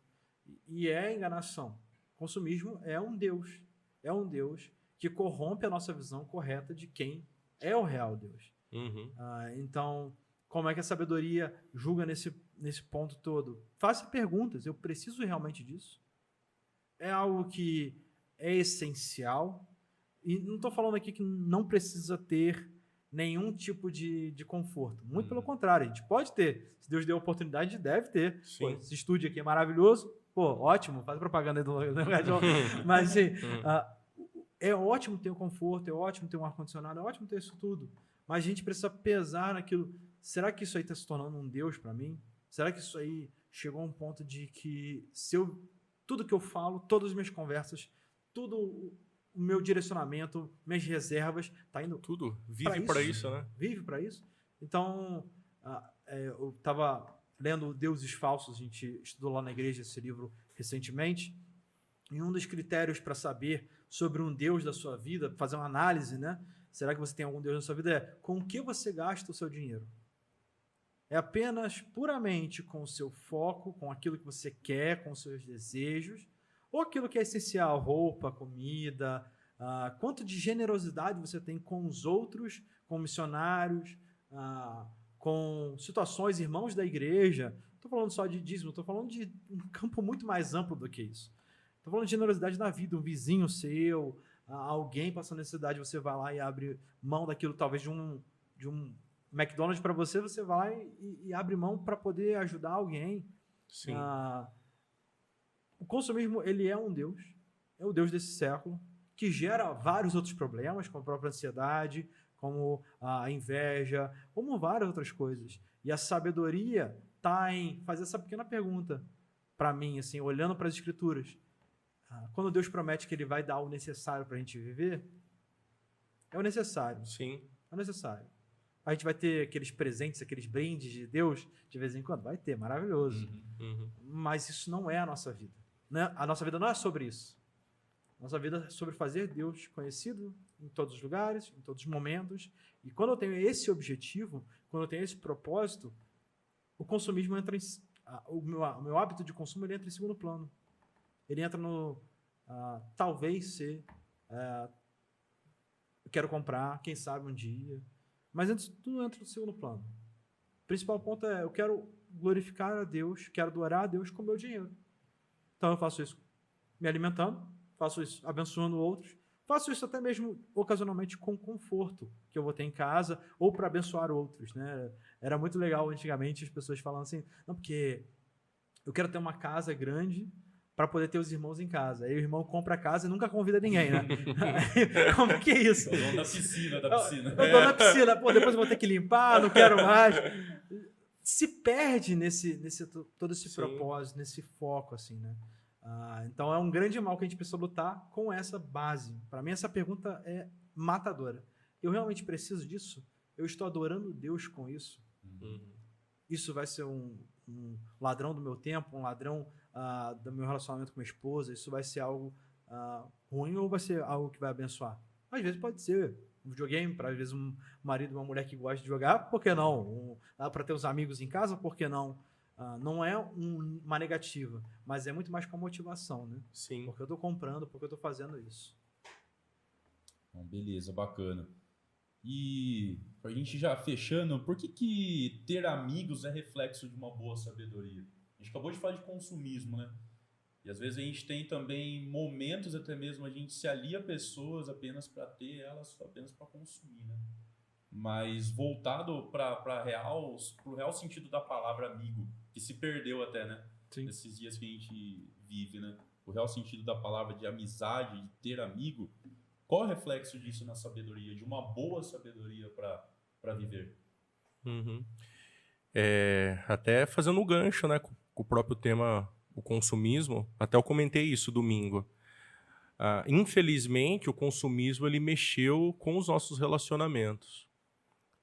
E é enganação. Consumismo é um Deus. É um Deus que corrompe a nossa visão correta de quem é o real Deus. Uhum. Então, como é que a sabedoria julga nesse ponto todo? Faça perguntas. Eu preciso realmente disso? É algo que é essencial? E não estou falando aqui que não precisa ter nenhum tipo de conforto. Muito pelo contrário, a gente pode ter. Se Deus deu a oportunidade, a gente deve ter. Pô, esse estúdio aqui é maravilhoso. Pô, ótimo, faz propaganda aí do lugar de Mas assim, é ótimo ter o conforto, é ótimo ter um ar-condicionado, é ótimo ter isso tudo. Mas a gente precisa pesar naquilo. Será que isso aí está se tornando um Deus para mim? Será que isso aí chegou a um ponto de que tudo que eu falo, todas as minhas conversas, tudo o meu direcionamento, minhas reservas, está indo... Tudo. Vive para isso, né? Vive para isso. Então, eu estava lendo Deuses Falsos, a gente estudou lá na igreja esse livro recentemente, e um dos critérios para saber sobre um Deus da sua vida, fazer uma análise, né? Será que você tem algum Deus na sua vida? É com o que você gasta o seu dinheiro. É apenas puramente com o seu foco, com aquilo que você quer, com os seus desejos, ou aquilo que é essencial, roupa, comida, quanto de generosidade você tem com os outros, com missionários, com situações, irmãos da igreja. Não estou falando só de dízimo, estou falando de um campo muito mais amplo do que isso. Estou falando de generosidade na vida, um vizinho seu, alguém passando necessidade, você vai lá e abre mão daquilo, talvez de um McDonald's para você, você vai lá e abre mão para poder ajudar alguém. Sim. O consumismo, ele é um Deus, é o Deus desse século, que gera vários outros problemas, como a própria ansiedade, como a inveja, como várias outras coisas. E a sabedoria está em fazer essa pequena pergunta para mim, assim, olhando para as Escrituras. Quando Deus promete que Ele vai dar o necessário para a gente viver, é o necessário. Sim. É o necessário. A gente vai ter aqueles presentes, aqueles brindes de Deus de vez em quando? Vai ter, maravilhoso. Mas isso não é a nossa vida. Né? A nossa vida não é sobre isso. A nossa vida é sobre fazer Deus conhecido em todos os lugares, em todos os momentos. E quando eu tenho esse objetivo, quando eu tenho esse propósito, o consumismo entra o meu hábito de consumo ele entra em segundo plano. Ele entra no talvez ser, eu quero comprar, quem sabe um dia. Mas antes tudo entra no segundo plano. O principal ponto é eu quero glorificar a Deus, quero adorar a Deus com o meu dinheiro. Então eu faço isso me alimentando, faço isso abençoando outros, faço isso até mesmo ocasionalmente com conforto que eu vou ter em casa ou para abençoar outros, né? Era muito legal antigamente as pessoas falando assim, não, porque eu quero ter uma casa grande para poder ter os irmãos em casa. Aí o irmão compra a casa e nunca convida ninguém, né? Como que é isso? É o dono da piscina, Eu tô na piscina, pô, depois eu vou ter que limpar, não quero mais. Se perde todo esse propósito, nesse foco, assim, né? Então é um grande mal que a gente precisa lutar com essa base. Para mim, essa pergunta é matadora. Eu realmente preciso disso? Eu estou adorando Deus com isso? Isso vai ser um ladrão do meu tempo, um ladrão do meu relacionamento com minha esposa? Isso vai ser algo ruim ou vai ser algo que vai abençoar? Às vezes pode ser um videogame, para às vezes um marido, uma mulher que gosta de jogar, por que não? Para ter os amigos em casa, por que não? Não é uma negativa, mas é muito mais com a motivação, né? Sim. Porque eu estou comprando, porque eu estou fazendo isso. Bom, beleza, bacana. E pra gente já fechando, por que ter amigos é reflexo de uma boa sabedoria? A gente acabou de falar de consumismo, né? E às vezes a gente tem também momentos, até mesmo a gente se alia a pessoas apenas para ter elas, apenas para consumir, né? Mas voltado para o real sentido da palavra amigo, que se perdeu até, né? Sim. Nesses dias que a gente vive, né? O real sentido da palavra de amizade, de ter amigo, qual é o reflexo disso na sabedoria, de uma boa sabedoria para viver? Até fazendo um gancho, né, com o próprio tema, o consumismo, até eu comentei isso domingo. Infelizmente, o consumismo ele mexeu com os nossos relacionamentos.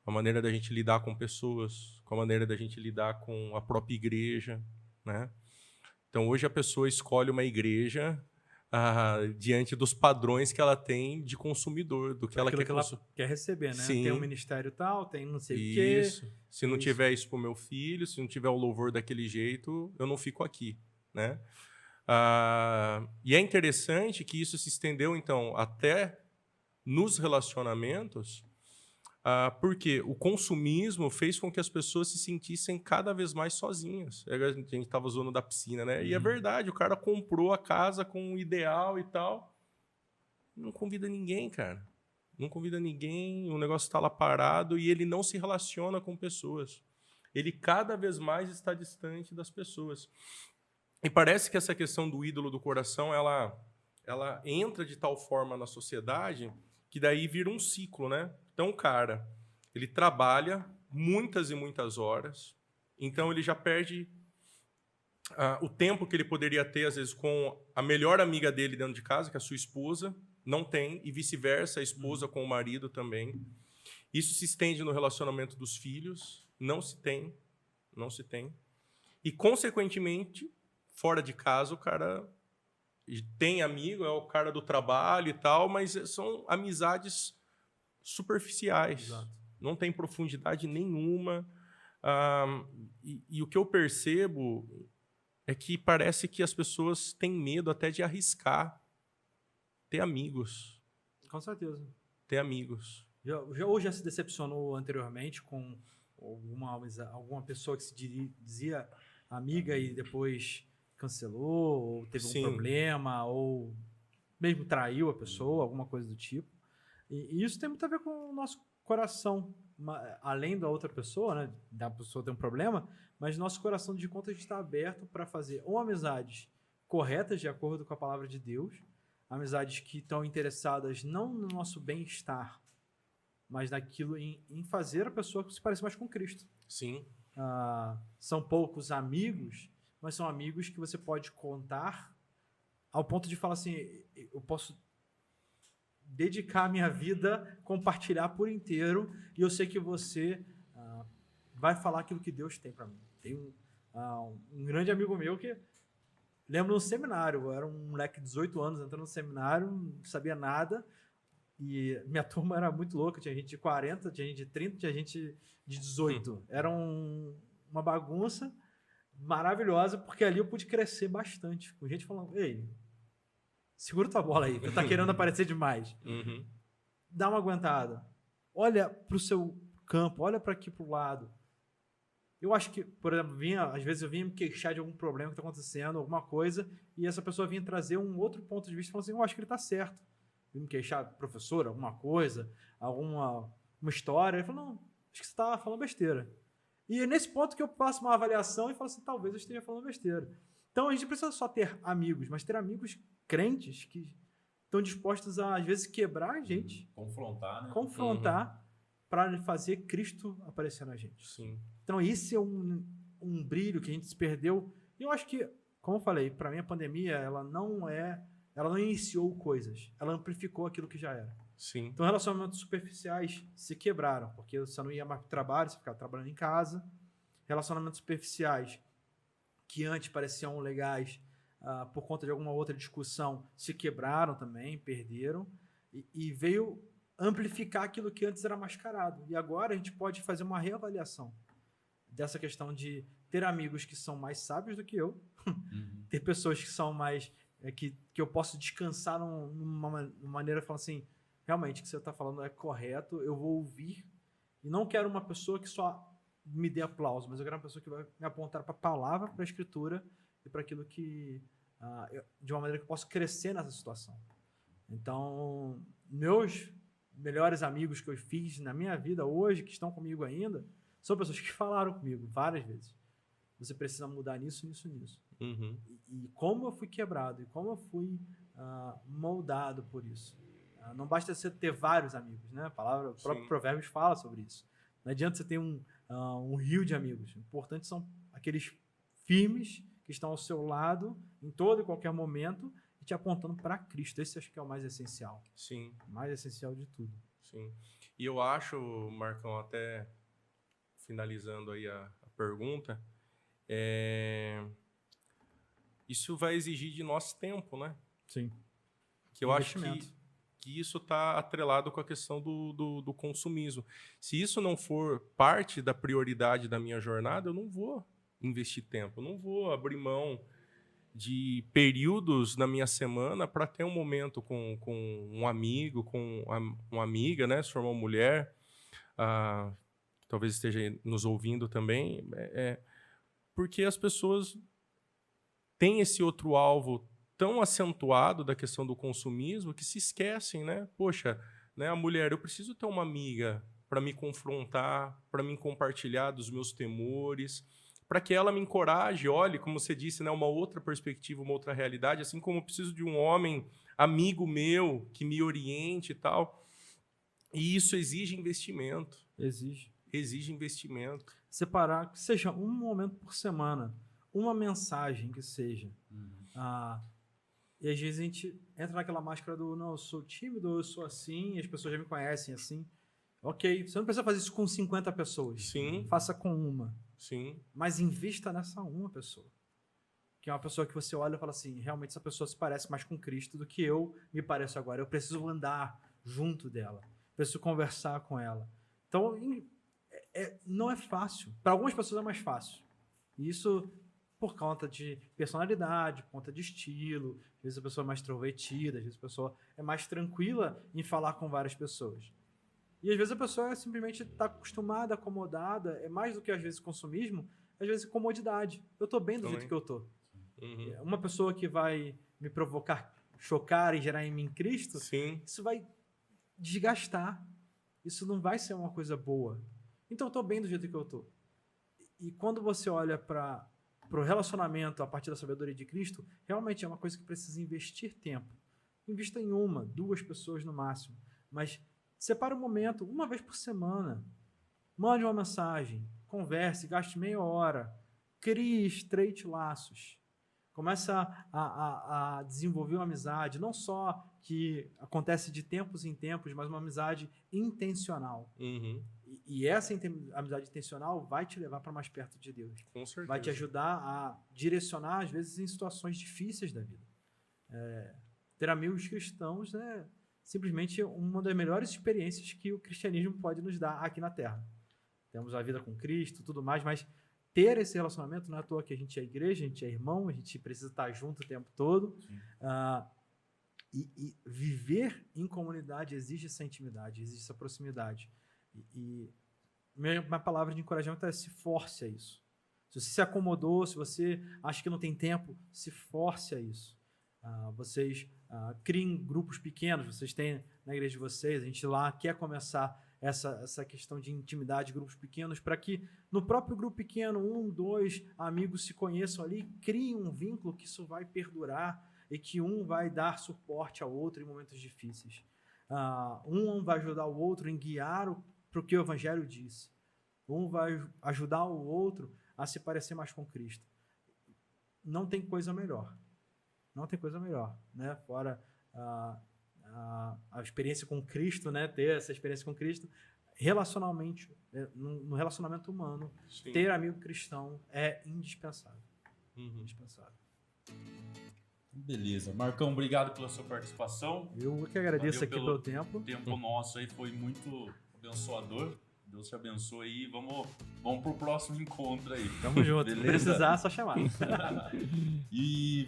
A maneira da gente lidar com pessoas, com a maneira da gente lidar com a própria igreja, né? Então, hoje a pessoa escolhe uma igreja diante dos padrões que ela tem de consumidor, do que ela quer consumir. Quer receber, né? Sim. Tem um ministério tal, tem não sei o quê. Isso. Se não tiver isso pro meu filho, se não tiver o louvor daquele jeito, eu não fico aqui, né? E é interessante que isso se estendeu, então, até nos relacionamentos, porque o consumismo fez com que as pessoas se sentissem cada vez mais sozinhas. A gente estava zoando da piscina, né? E é verdade, o cara comprou a casa com um ideal e tal. Não convida ninguém, cara. Não convida ninguém, o negócio está lá parado e ele não se relaciona com pessoas. Ele cada vez mais está distante das pessoas. E parece que essa questão do ídolo do coração, ela entra de tal forma na sociedade que daí vira um ciclo, né? Então, o cara, ele trabalha muitas e muitas horas, então ele já perde o tempo que ele poderia ter, às vezes, com a melhor amiga dele dentro de casa, que é a sua esposa, não tem, e vice-versa, a esposa com o marido também. Isso se estende no relacionamento dos filhos, não se tem. E, consequentemente, fora de casa, o cara tem amigo, é o cara do trabalho e tal, mas são amizades superficiais. Exato. Não tem profundidade nenhuma. E o que eu percebo é que parece que as pessoas têm medo até de arriscar ter amigos. Com certeza. Ter amigos. Ou já se decepcionou anteriormente com alguma pessoa que se dizia amiga e depois cancelou, ou teve um problema, ou mesmo traiu a pessoa, alguma coisa do tipo. E isso tem muito a ver com o nosso coração, além da outra pessoa, né? Da pessoa ter um problema, mas nosso coração, de conta, está aberto para fazer ou amizades corretas, de acordo com a palavra de Deus, amizades que estão interessadas não no nosso bem-estar, mas naquilo em fazer a pessoa se parecer mais com Cristo. Sim. São poucos amigos, mas são amigos que você pode contar ao ponto de falar assim, eu posso dedicar a minha vida, compartilhar por inteiro, e eu sei que você vai falar aquilo que Deus tem para mim. Tem um grande amigo meu que lembro no seminário, eu era um moleque de 18 anos entrando no seminário, não sabia nada, e minha turma era muito louca, tinha gente de 40, tinha gente de 30, tinha gente de 18. Era uma bagunça, maravilhosa, porque ali eu pude crescer bastante. Com gente falando, ei, segura tua bola aí, tu tá querendo aparecer demais. Uhum. Dá uma aguentada. Olha pro seu campo, olha para aqui pro lado. Eu acho que, por exemplo, às vezes eu vinha me queixar de algum problema que está acontecendo, alguma coisa, e essa pessoa vinha trazer um outro ponto de vista e falou assim, eu acho que ele está certo. Vinha me queixar do professor, alguma coisa, uma história. Ele falou, não, acho que você está falando besteira. E é nesse ponto que eu faço uma avaliação e falo assim, talvez eu esteja falando besteira. Então a gente não precisa só ter amigos, mas ter amigos crentes que estão dispostos a, às vezes, quebrar a gente. Confrontar, né? Confrontar para fazer Cristo aparecer na gente. Sim. Então, esse é um brilho que a gente se perdeu. E eu acho que, como eu falei, para mim a pandemia, ela não iniciou coisas, ela amplificou aquilo que já era. Sim. Então, relacionamentos superficiais se quebraram, porque você não ia mais para o trabalho, você ficava trabalhando em casa. Relacionamentos superficiais que antes pareciam legais, por conta de alguma outra discussão, se quebraram também, perderam. E veio amplificar aquilo que antes era mascarado. E agora a gente pode fazer uma reavaliação dessa questão de ter amigos que são mais sábios do que eu, ter pessoas que são mais... que eu posso descansar numa maneira falando assim, realmente, o que você está falando é correto, eu vou ouvir, e não quero uma pessoa que só me dê aplauso, mas eu quero uma pessoa que vai me apontar para a palavra, para a escritura, e para aquilo que... de uma maneira que eu possa crescer nessa situação. Então, meus melhores amigos que eu fiz na minha vida hoje, que estão comigo ainda, são pessoas que falaram comigo várias vezes. Você precisa mudar nisso, nisso, nisso. Uhum. E como eu fui quebrado, e como eu fui moldado por isso. Não basta você ter vários amigos, né? O próprio Provérbios fala sobre isso. Não adianta você ter um rio de amigos. O importante são aqueles firmes que estão ao seu lado em todo e qualquer momento e te apontando para Cristo. Esse acho que é o mais essencial. Sim. O mais essencial de tudo. Sim. E eu acho, Marcão, até finalizando aí a pergunta, isso vai exigir de nós tempo, né? Sim. Que eu acho que isso está atrelado com a questão do consumismo. Se isso não for parte da prioridade da minha jornada, eu não vou investir tempo, eu não vou abrir mão de períodos na minha semana para ter um momento com um amigo, com uma amiga, né? Se for uma mulher, que talvez esteja nos ouvindo também, porque as pessoas têm esse outro alvo tão acentuado da questão do consumismo que se esquecem, né? Poxa, né, a mulher, eu preciso ter uma amiga para me confrontar, para me compartilhar dos meus temores, para que ela me encoraje, olhe, como você disse, né, uma outra perspectiva, uma outra realidade, assim como eu preciso de um homem amigo meu que me oriente e tal. E isso exige investimento. Exige investimento. Separar, que seja um momento por semana, uma mensagem que seja. E às vezes a gente entra naquela máscara do não, eu sou tímido, eu sou assim, e as pessoas já me conhecem assim. Ok, você não precisa fazer isso com 50 pessoas. Sim. Faça com uma. Sim. Mas invista nessa uma pessoa. Que é uma pessoa que você olha e fala assim, realmente essa pessoa se parece mais com Cristo do que eu me pareço agora. Eu preciso andar junto dela. Preciso conversar com ela. Então, não é fácil. Para algumas pessoas é mais fácil. E isso por conta de personalidade, por conta de estilo. Às vezes a pessoa é mais extrovertida, às vezes a pessoa é mais tranquila em falar com várias pessoas. E às vezes a pessoa simplesmente está acostumada, acomodada, é mais do que às vezes consumismo, às vezes comodidade. Eu estou bem do jeito que eu estou. Uma pessoa que vai me provocar, chocar e gerar em mim Cristo, Sim. Isso vai desgastar. Isso não vai ser uma coisa boa. Então eu estou bem do jeito que eu estou. E quando você olha para o relacionamento a partir da sabedoria de Cristo, realmente é uma coisa que precisa investir tempo. Invista em 1, 2 pessoas no máximo. Mas separe um momento, uma vez por semana. Mande uma mensagem, converse, gaste meia hora. Crie, estreite laços. Começa a desenvolver uma amizade, não só que acontece de tempos em tempos, mas uma amizade intencional. E essa amizade intencional vai te levar para mais perto de Deus. Com certeza. Vai te ajudar a direcionar, às vezes, em situações difíceis da vida. Ter amigos cristãos é simplesmente uma das melhores experiências que o cristianismo pode nos dar aqui na Terra. Temos a vida com Cristo, tudo mais, mas ter esse relacionamento, não é à toa que a gente é igreja, a gente é irmão, a gente precisa estar junto o tempo todo. E viver em comunidade exige essa intimidade, exige essa proximidade. E minha palavra de encorajamento é: se force a isso. Se você se acomodou, se você acha que não tem tempo, se force a isso. Vocês criem grupos pequenos, vocês têm na igreja de vocês, a gente lá quer começar essa questão de intimidade, grupos pequenos, para que no próprio grupo pequeno, 1, 2 amigos se conheçam ali, criem um vínculo que isso vai perdurar e que um vai dar suporte ao outro em momentos difíceis. Um vai ajudar o outro em guiar para o que o Evangelho diz. Um vai ajudar o outro a se parecer mais com Cristo. Não tem coisa melhor. Não tem coisa melhor, né? Fora a experiência com Cristo, né? Ter essa experiência com Cristo, relacionalmente, no relacionamento humano, Sim. ter amigo cristão é indispensável. Indispensável. Beleza. Marcão, obrigado pela sua participação. Eu que agradeço Valeu aqui pelo tempo. O tempo nosso aí foi muito abençoador. Deus te abençoe aí. Vamos pro próximo encontro aí. Tamo junto. Beleza? Se precisar, é só chamar. E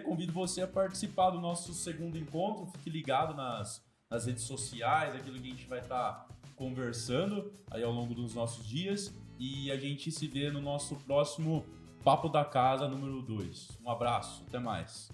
convido você a participar do nosso segundo encontro. Fique ligado nas redes sociais, aquilo que a gente vai estar conversando aí ao longo dos nossos dias. E a gente se vê no nosso próximo Papo da Casa número 2. Um abraço, até mais.